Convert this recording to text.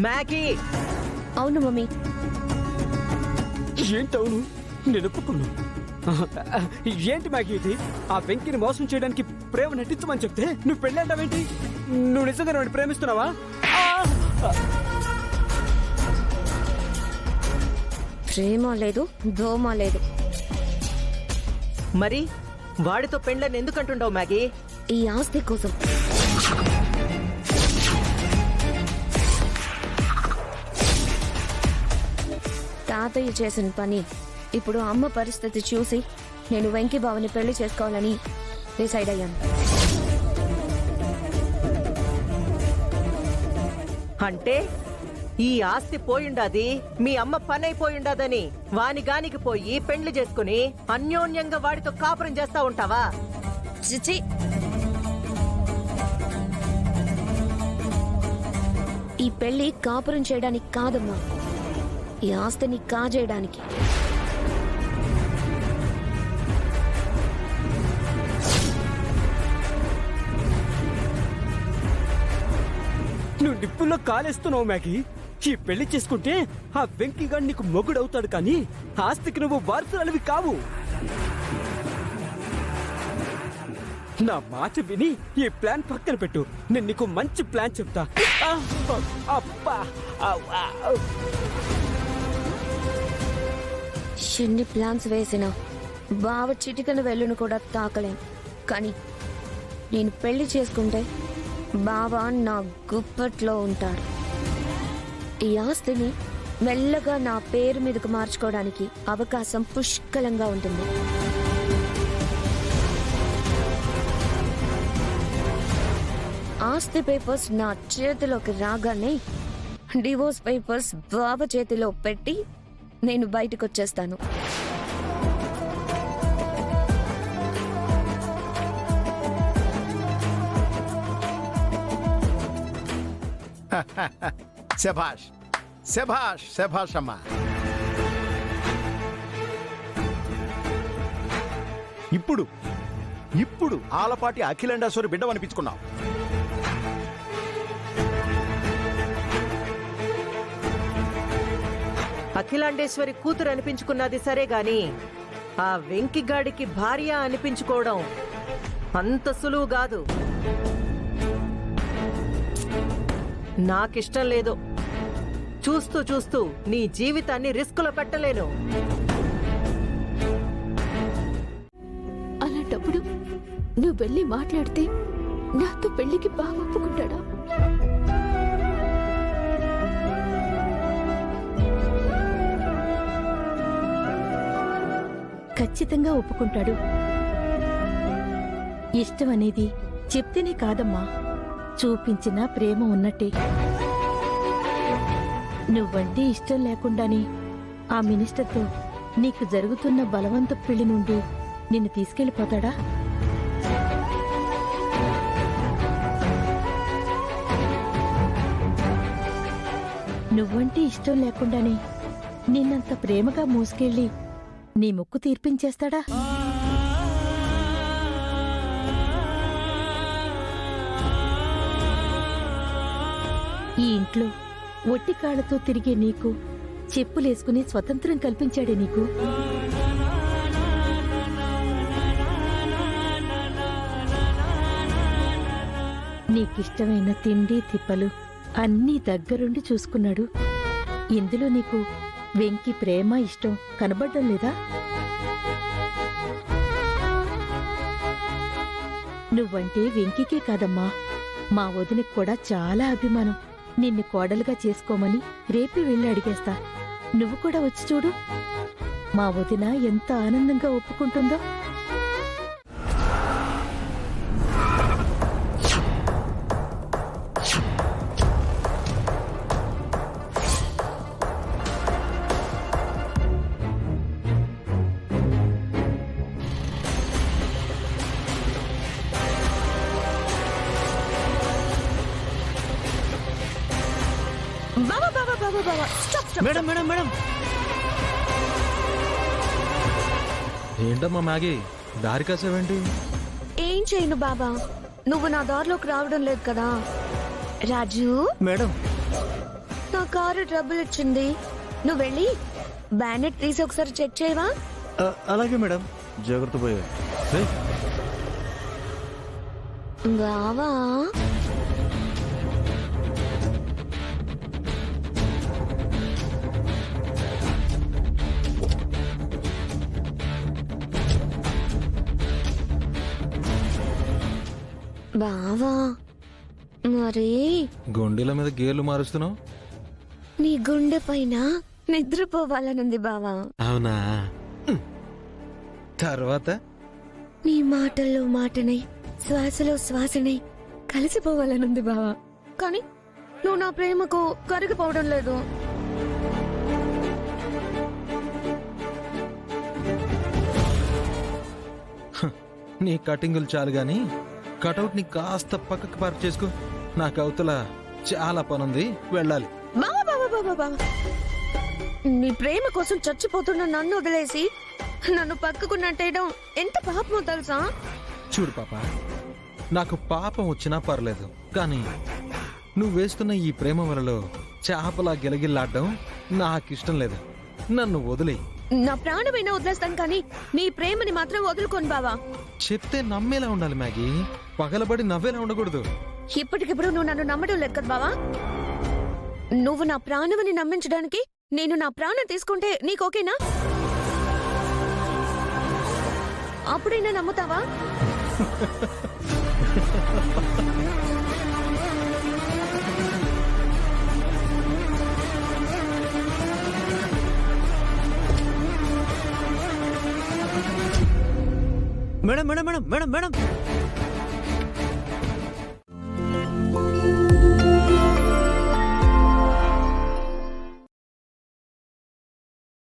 Maggi. అవును mummy. ఏంటవును? నేను ఒప్పుకున్నా. ఏంటి మ్యాగీ ఇది? ఆ వెంకిని మోసం చేయడానికి ప్రేమ నటించమని చెప్తే నువ్వు పెళ్ళంటావేంటి? నువ్వు నిజంగా నన్ను ప్రేమిస్తున్నావా? ప్రేమ లేదు, దోమ లేదు. మరి వాడితో పెళ్ళని ఎందుకంటుండవు మ్యాగీ? ఈ ఆస్తి కోసం. తాతయ్య చేసిన పని ఇప్పుడు అమ్మ పరిస్థితి చూసి నేను వెంకీ బావని పెళ్లి చేసుకోవాలని డిసైడ్ అయ్యాను. అంటే ఈ ఆస్తి పోయిండాది మీ అమ్మ పని అయిపోయిండాదని వాని గానికి పోయి పెళ్లి చేసుకుని అన్యోన్యంగా వాడితో కాపురం చేస్తా ఉంటావా? చిచి, ఈ పెళ్లి కాపురం చేయడానికి కాదమ్మా, ఈ ఆస్తిని కాజేయడానికి. నువ్వు నిప్పుల్లో కాలేస్తున్నావు మ్యాగీ. ఈ పెళ్లి చేసుకుంటే ఆ వెంకీగాడు నీకు మొగుడవుతాడు, కానీ ఆస్తికి నువ్వు వారసురాలివి కావు. నా మాట విని ఈ ప్లాన్ పక్కన పెట్టు. నేను నీకు మంచి ప్లాన్ చెప్తా. అబ్బా! ఎన్ని ప్లాన్స్ వేసినా బావ చిటికన వెళ్ళును కూడా తాకలేం. కానీ నేను పెళ్లి చేసుకుంటే బావ నా గుప్పట్లో ఉంటాడు. ఈ ఆస్తిని మెల్లగా నా పేరు మీదకు మార్చుకోవడానికి అవకాశం పుష్కలంగా ఉంటుంది. ఆస్తి పేపర్స్ నా చేతిలోకి రాగానే డివోర్స్ పేపర్స్ బావ చేతిలో పెట్టి నేను బయటకు వచ్చేస్తాను. శభాష్ శభాష్ శభాష్ అమ్మా. ఇప్పుడు ఇప్పుడు ఆలపాటి అఖిలండేశ్వరి బిడ్డవనిపించుకున్నావు. అఖిలాండేశ్వరి కూతురు అనిపించుకున్నది సరే గాని ఆ వెంకిగాడికి భార్య అనిపించుకోవడం అంత సులువు కాదు. నాకిష్టం లేదు. చూస్తూ చూస్తూ నీ జీవితాన్ని రిస్కులో పెట్టలేను. అలాంటప్పుడు నువ్వు వెళ్ళి మాట్లాడితే నాతో పెళ్లికి బాగా ఒప్పుకుంటాడా? ఖచ్చితంగా ఒప్పుకుంటాడు. ఇష్టం అనేది చెప్తేనే కాదమ్మా, చూపించిన ప్రేమ ఉన్నట్టే. నువ్వంటే ఇష్టం లేకుండానే ఆ మినిస్టర్తో నీకు జరుగుతున్న బలవంత పెళ్లి నుండి నిన్ను తీసుకెళ్లిపోతాడా? నువ్వంటే ఇష్టం లేకుండానే నిన్నంత ప్రేమగా మోసుకెళ్లి నీ ముక్కు తీర్పించేస్తాడా? ఈ ఇంట్లో ఒట్టి కాళ్లతో తిరిగే నీకు చెప్పులేసుకుని స్వతంత్రం కల్పించాడే నీకు. నీకిష్టమైన తిండి తిప్పలు అన్నీ దగ్గరుండి చూసుకున్నాడు. ఇందులో నీకు వెంకి ప్రేమ ఇష్టం కనబడ్డం లేదా? నువ్వంటే వెంకికే కాదమ్మా, మా వదినకి కూడా చాలా అభిమానం. నిన్ను కోడలుగా చేసుకోమని రేపే వెళ్ళి అడిగేస్తా. నువ్వు కూడా వచ్చి చూడు, మా వదిన ఎంత ఆనందంగా ఒప్పుకుంటుందో. మేడం మేడం మేడం, ఏంటమ్మా మ్యాగీ దారి కాసేవేంటి? ఏం చేయను బాబా, నువ్వు నా దారిలోకి రావడం లేదు కదా. రాజు, మేడం నా కారు ట్రబుల్ ఇచ్చింది. నువ్వు వెళ్ళి బ్యానెట్ తీసి ఒకసారి చెక్ చేయవా? అలాగే మేడం, జాగ్రత్త పోయా. బావా బావా మరి గుండెల మీద గేర్లు మారుస్తున్నావు. నీ గుండె పైన నిద్రపోవాలనుంది బావా. అవునా? తర్వాత నీ మాటల్లో మాటనై శ్వాసలో శ్వాసనై కలిసిపోవాలనుంది బావా. కానీ నువ్వు నా ప్రేమకు కరిగిపోవడం లేదు. నీ కటింగులు చాలు గాని కటౌట్ ని కాస్త పక్కకు పార్క్ చేసుకో. నాకు అవతల చాలా పనుంది, వెళ్ళాలి. బావా బావా బావా బావా, నీ ప్రేమ కోసం చచ్చిపోతున్న నన్ను వదిలేసి నన్ను పక్కకు నట్టేయడం ఎంత పాపమో తెలుసా? చూడు పాప, నాకు పాపం వచ్చినా పర్లేదు, కానీ నువ్వు వేస్తున్న ఈ ప్రేమ వలలో చేపలా గిలగిల్లాడడం నాకిష్టం లేదు. నన్ను వదిలే. నా ప్రాణమైనా వదిలేస్తాను, కానీ నీ ప్రేమని మాత్రం వదులుకోను బావా. చెప్తే నమ్మేలా ఉండాలి మ్యాగీ, పగలబడి నవ్వేలా ఉండకూడదు. ఇప్పటికిప్పుడు నువ్వు నన్ను నమ్మడం లేదు కదా బావా. నువ్వు నా ప్రాణమని నమ్మించడానికి నేను నా ప్రాణం తీసుకుంటే నీకు ఓకేనా? అప్పుడైనా నమ్ముతావా? Madam madam madam madam madam